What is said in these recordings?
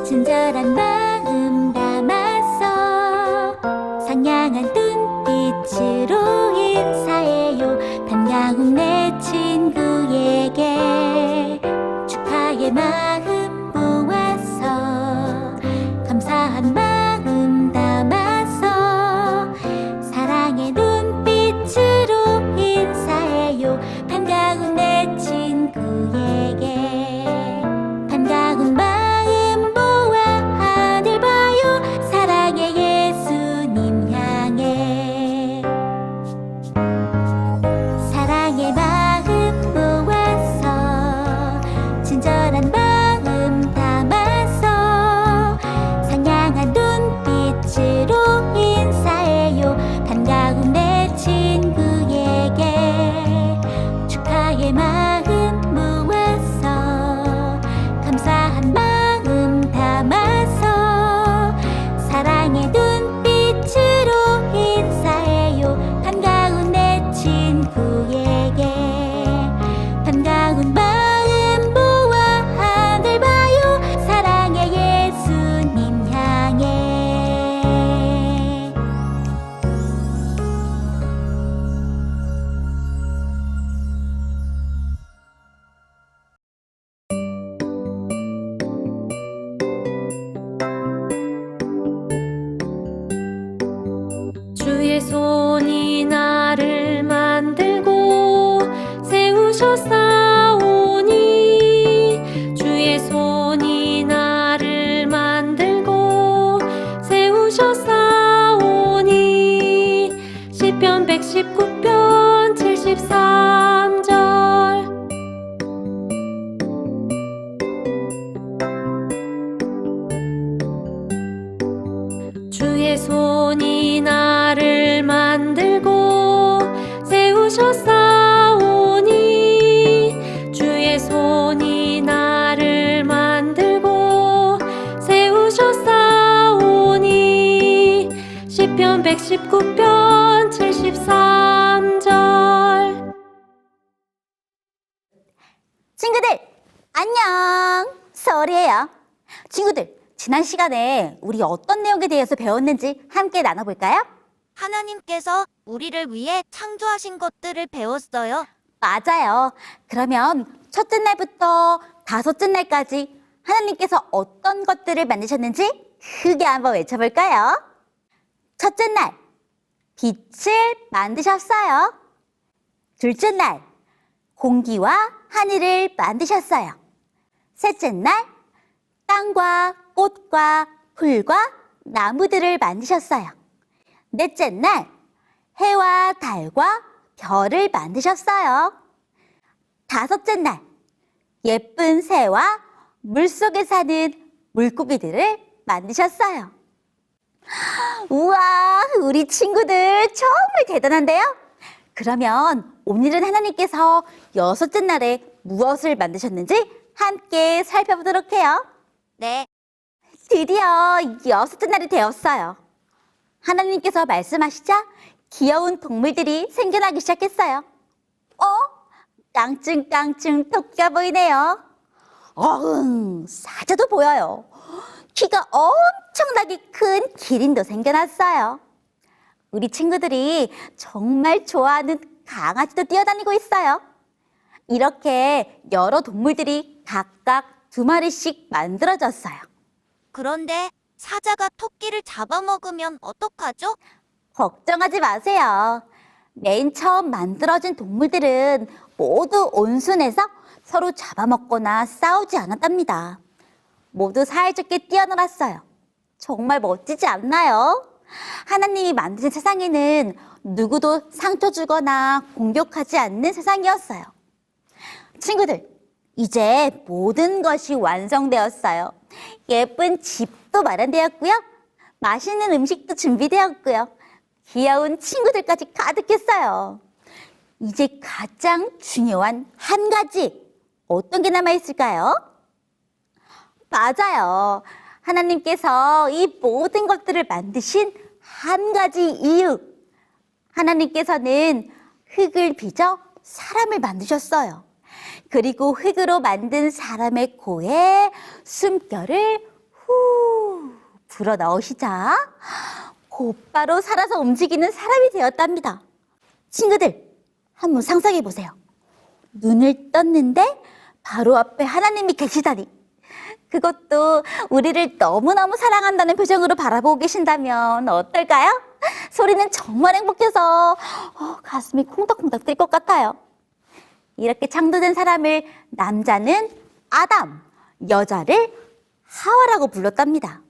친절한 마음 담아서 상냥한 눈빛으로 인사해요. 반가운 내 친구에게 축하의 마음 모아서 감사한 마음 담아서 사랑의 눈빛으로 인사해요. 반가운 내 친구에게 반가운 마음 모아 하늘 봐요. 사랑의 예수님 향해 사랑의 마음 모아서 친절한 마음 담아서 상냥한 눈빛으로 인사해요. 반가운 내 친구에게 축하의 마음 모아서 감사한 마음 담아서 사랑의 눈빛으로 인사해요. 반가운 내 친구에게 반가운 마음 모아 하늘 봐요. 사랑의 예수님 향해 주의 손이 나를 만들고 세우셨사오니 주의 손이 나를 만들고 세우셨사오니 시편 119편 73절 주의 손이 나를 만들고 세우셨사오니 주의 손이 나를 만들고 세우셨사오니 시편 119편 73절 친구들 안녕, 서울이에요. 친구들, 지난 시간에 우리 어떤 내용에 대해서 배웠는지 함께 나눠볼까요? 하나님께서 우리를 위해 창조하신 것들을 배웠어요. 맞아요. 그러면 첫째 날부터 다섯째 날까지 하나님께서 어떤 것들을 만드셨는지 크게 한번 외쳐볼까요? 첫째 날, 빛을 만드셨어요. 둘째 날, 공기와 하늘을 만드셨어요. 셋째 날, 땅과 꽃과 풀과 나무들을 만드셨어요. 넷째 날, 해와 달과 별을 만드셨어요. 다섯째 날, 예쁜 새와 물속에 사는 물고기들을 만드셨어요. 우와, 우리 친구들 정말 대단한데요? 그러면 오늘은 하나님께서 여섯째 날에 무엇을 만드셨는지 함께 살펴보도록 해요. 네, 드디어 여섯째 날이 되었어요. 하나님께서 말씀하시자 귀여운 동물들이 생겨나기 시작했어요. 깡충깡충 토끼가 보이네요. 사자도 보여요. 키가 엄청나게 큰 기린도 생겨났어요. 우리 친구들이 정말 좋아하는 강아지도 뛰어다니고 있어요. 이렇게 여러 동물들이 각각 2마리씩 만들어졌어요. 그런데 사자가 토끼를 잡아먹으면 어떡하죠? 걱정하지 마세요. 맨 처음 만들어진 동물들은 모두 온순해서 서로 잡아먹거나 싸우지 않았답니다. 모두 사이좋게 뛰어놀았어요. 정말 멋지지 않나요? 하나님이 만드신 세상에는 누구도 상처 주거나 공격하지 않는 세상이었어요. 친구들, 이제 모든 것이 완성되었어요. 예쁜 집도 마련되었고요. 맛있는 음식도 준비되었고요. 귀여운 친구들까지 가득했어요. 이제 가장 중요한 한 가지, 어떤 게 남아있을까요? 맞아요. 하나님께서 이 모든 것들을 만드신 한 가지 이유. 하나님께서는 흙을 빚어 사람을 만드셨어요. 그리고 흙으로 만든 사람의 코에 숨결을 후 불어 넣으시자 곧바로 살아서 움직이는 사람이 되었답니다. 친구들, 한번 상상해 보세요. 눈을 떴는데 바로 앞에 하나님이 계시다니. 그것도 우리를 너무너무 사랑한다는 표정으로 바라보고 계신다면 어떨까요? 소리는 정말 행복해서 가슴이 콩닥콩닥 뛸 것 같아요. 이렇게 창조된 사람을 남자는 아담, 여자를 하와라고 불렀답니다.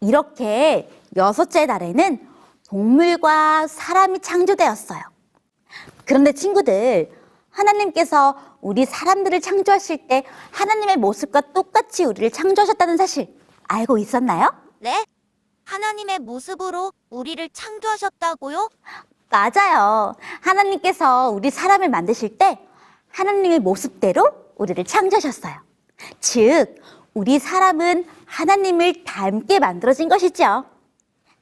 이렇게 6째 날에는 동물과 사람이 창조되었어요. 그런데 친구들, 하나님께서 우리 사람들을 창조하실 때 하나님의 모습과 똑같이 우리를 창조하셨다는 사실 알고 있었나요? 네? 하나님의 모습으로 우리를 창조하셨다고요? 맞아요. 하나님께서 우리 사람을 만드실 때 하나님의 모습대로 우리를 창조하셨어요. 즉, 우리 사람은 하나님을 닮게 만들어진 것이죠.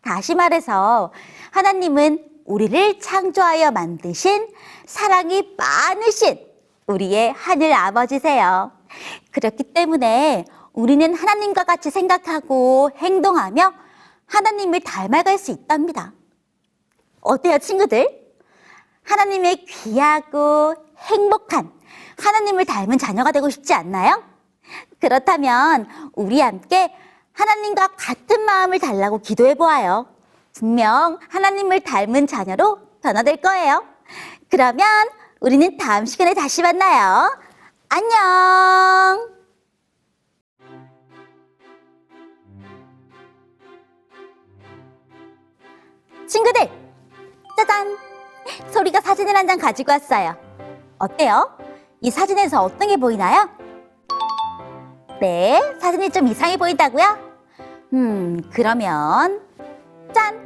다시 말해서 하나님은 우리를 창조하여 만드신 사랑이 많으신 우리의 하늘 아버지세요. 그렇기 때문에 우리는 하나님과 같이 생각하고 행동하며 하나님을 닮아갈 수 있답니다. 어때요, 친구들? 하나님의 귀하고 행복한 하나님을 닮은 자녀가 되고 싶지 않나요? 그렇다면 우리 함께 하나님과 같은 마음을 달라고 기도해 보아요. 분명 하나님을 닮은 자녀로 변화될 거예요. 그러면 우리는 다음 시간에 다시 만나요. 안녕! 친구들, 짜잔! 소리가 사진을 한 장 가지고 왔어요. 어때요? 이 사진에서 어떤 게 보이나요? 네, 사진이 좀 이상해 보인다고요? 그러면 짠!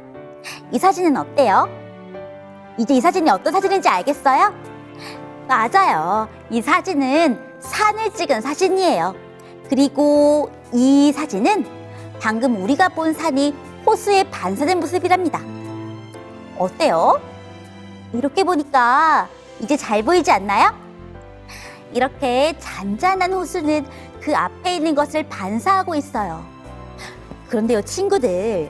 이 사진은 어때요? 이제 이 사진이 어떤 사진인지 알겠어요? 맞아요. 이 사진은 산을 찍은 사진이에요. 그리고 이 사진은 방금 우리가 본 산이 호수에 반사된 모습이랍니다. 어때요? 이렇게 보니까 이제 잘 보이지 않나요? 이렇게 잔잔한 호수는 그 앞에 있는 것을 반사하고 있어요. 그런데요, 친구들,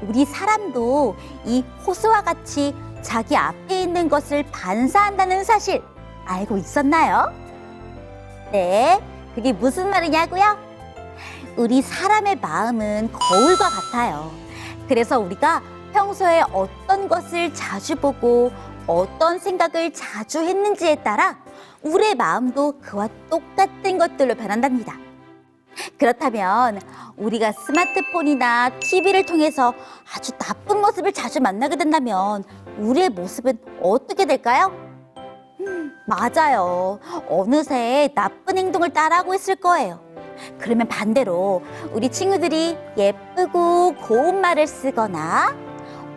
우리 사람도 이 호수와 같이 자기 앞에 있는 것을 반사한다는 사실 알고 있었나요? 네, 그게 무슨 말이냐고요? 우리 사람의 마음은 거울과 같아요. 그래서 우리가 평소에 어떤 것을 자주 보고 어떤 생각을 자주 했는지에 따라 우리의 마음도 그와 똑같은 것들로 변한답니다. 그렇다면 우리가 스마트폰이나 TV를 통해서 아주 나쁜 모습을 자주 만나게 된다면 우리의 모습은 어떻게 될까요? 맞아요. 어느새 나쁜 행동을 따라하고 있을 거예요. 그러면 반대로 우리 친구들이 예쁘고 고운 말을 쓰거나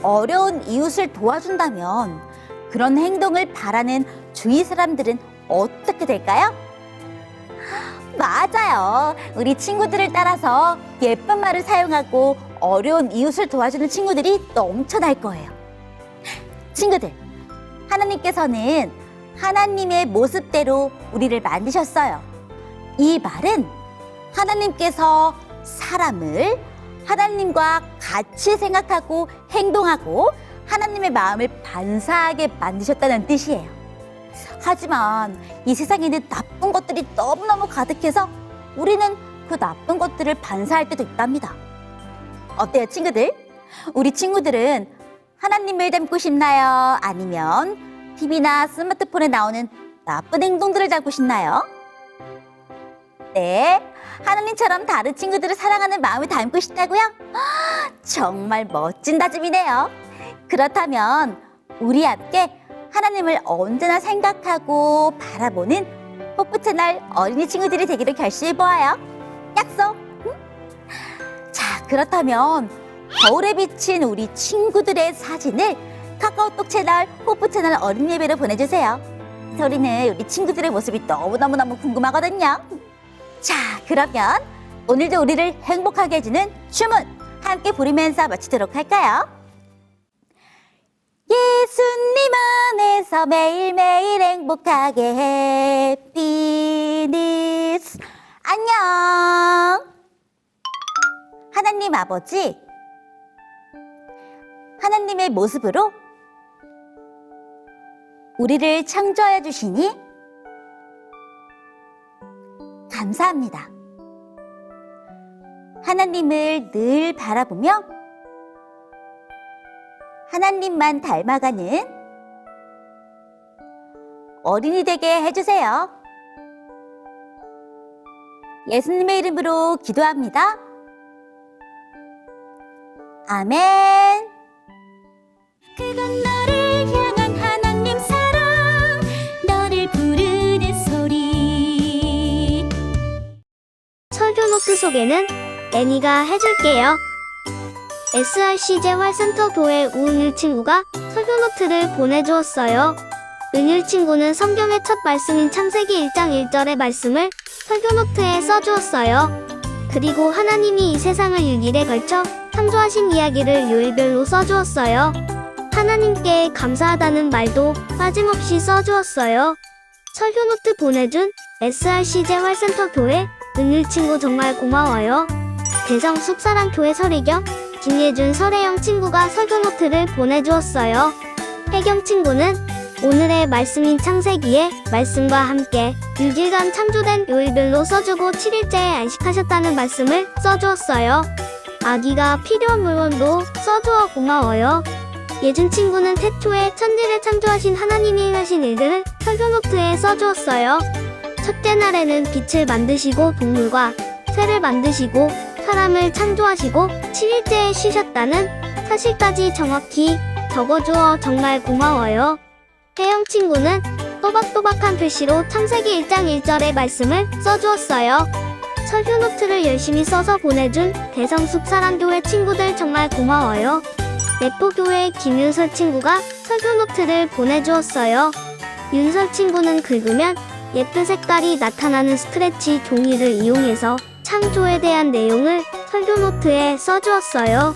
어려운 이웃을 도와준다면 그런 행동을 바라는 주위 사람들은 어떻게 될까요? 맞아요. 우리 친구들을 따라서 예쁜 말을 사용하고 어려운 이웃을 도와주는 친구들이 넘쳐날 거예요. 친구들, 하나님께서는 하나님의 모습대로 우리를 만드셨어요. 이 말은 하나님께서 사람을 하나님과 같이 생각하고 행동하고 하나님의 마음을 반사하게 만드셨다는 뜻이에요. 하지만 이 세상에는 나쁜 것들이 너무너무 가득해서 우리는 그 나쁜 것들을 반사할 때도 있답니다. 어때요, 친구들? 우리 친구들은 하나님을 닮고 싶나요? 아니면 TV나 스마트폰에 나오는 나쁜 행동들을 닮고 싶나요? 네, 하나님처럼 다른 친구들을 사랑하는 마음을 닮고 싶다고요? 정말 멋진 다짐이네요. 그렇다면 우리 함께 하나님을 언제나 생각하고 바라보는 호프채널 어린이 친구들이 되기를 결심해보아요. 약속! 응? 자, 그렇다면 거울에 비친 우리 친구들의 사진을 카카오톡 채널 호프채널 어린이 예배로 보내주세요. 소리는 우리 친구들의 모습이 너무너무너무 궁금하거든요. 자, 그러면 오늘도 우리를 행복하게 해주는 춤은 함께 부르면서 마치도록 할까요? 예수님 안에서 매일매일 행복하게 해피니스. 안녕. 하나님 하나님 아버지, 하나님의 모습으로 우리를 창조하여 주시니 감사합니다. 하나님을 늘 바라보며 하나님만 닮아가는 어린이 되게 해주세요. 예수님의 이름으로 기도합니다. 아멘. 그건 너를 향한 하나님 사랑, 너를 부르는 소리. 설교 노트 소개는 애니가 해줄게요. SRC제 활센터 교회 우은율 친구가 설교 노트를 보내주었어요. 은율 친구는 성경의 첫 말씀인 창세기 1장 1절의 말씀을 설교 노트에 써주었어요. 그리고 하나님이 이 세상을 6일에 걸쳐 창조하신 이야기를 요일별로 써주었어요. 하나님께 감사하다는 말도 빠짐없이 써주었어요. 설교 노트 보내준 SRC제 활센터 교회 은율 친구 정말 고마워요. 대성 숲사랑교회 설희경, 김예준 설혜영 친구가 설교 노트를 보내주었어요. 혜경 친구는 오늘의 말씀인 창세기에 말씀과 함께 6일간 창조된 요일별로 써주고 7일째에 안식하셨다는 말씀을 써주었어요. 아기가 필요한 물건도 써주어 고마워요. 예준 친구는 태초에 천지를 창조하신 하나님이 행하신 일들을 설교 노트에 써주었어요. 첫째 날에는 빛을 만드시고 동물과 새를 만드시고 사람을 창조하시고 7일째에 쉬셨다는 사실까지 정확히 적어주어 정말 고마워요. 혜영 친구는 또박또박한 글씨로 창세기 1장 1절의 말씀을 써주었어요. 설교 노트를 열심히 써서 보내준 대성숲사랑교회 친구들 정말 고마워요. 내포교회 김윤설 친구가 설교 노트를 보내주었어요. 윤설 친구는 긁으면 예쁜 색깔이 나타나는 스크래치 종이를 이용해서 창조에 대한 내용을 설교 노트에 써주었어요.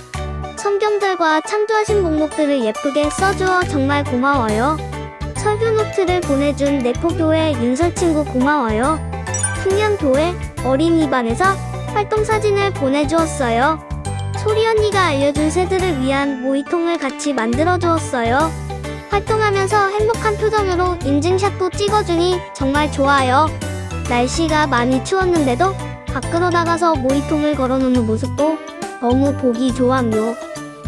성경들과 창조하신 목록들을 예쁘게 써주어 정말 고마워요. 설교 노트를 보내준 내포교회 윤설 친구 고마워요. 풍년교회 어린이반에서 활동 사진을 보내주었어요. 소리 언니가 알려준 새들을 위한 모이통을 같이 만들어 주었어요. 활동하면서 행복한 표정으로 인증샷도 찍어주니 정말 좋아요. 날씨가 많이 추웠는데도 밖으로 나가서 모이통을 걸어놓는 모습도 너무 보기 좋아요.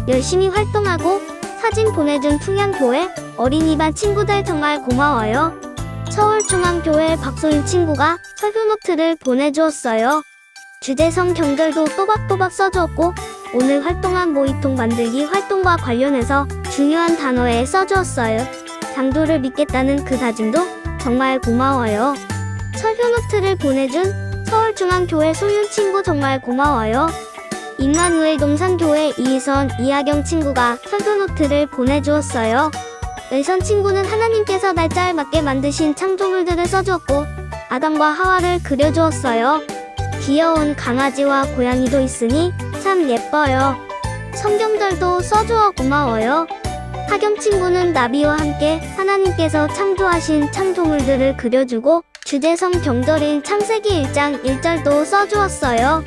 열심히 활동하고 사진 보내준 풍양교회 어린이반 친구들 정말 고마워요. 서울중앙교회 박소윤 친구가 설교 노트를 보내주었어요. 주제성 경절도 또박또박 써주었고 오늘 활동한 모이통 만들기 활동과 관련해서 중요한 단어에 써주었어요. 장조를 믿겠다는 그 다짐도 정말 고마워요. 설교 노트를 보내준 서울중앙교회 소윤 친구 정말 고마워요. 임마누엘 동산교회 이희선, 이하경 친구가 설교 노트를 보내주었어요. 의선 친구는 하나님께서 날짜에 맞게 만드신 창조물들을 써주었고 아담과 하와를 그려주었어요. 귀여운 강아지와 고양이도 있으니 참 예뻐요. 성경들도 써주어 고마워요. 하경 친구는 나비와 함께 하나님께서 창조하신 창조물들을 그려주고 주제성 경절인 창세기 1장 1절도 써주었어요.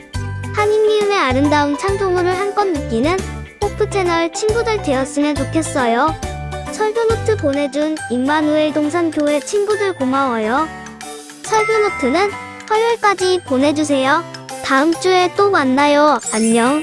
하느님의 아름다운 창조물을 한껏 느끼는 호프 채널 친구들 되었으면 좋겠어요. 설교 노트 보내준 임마누엘 동산교회 친구들 고마워요. 설교 노트는 화요일까지 보내주세요. 다음 주에 또 만나요. 안녕.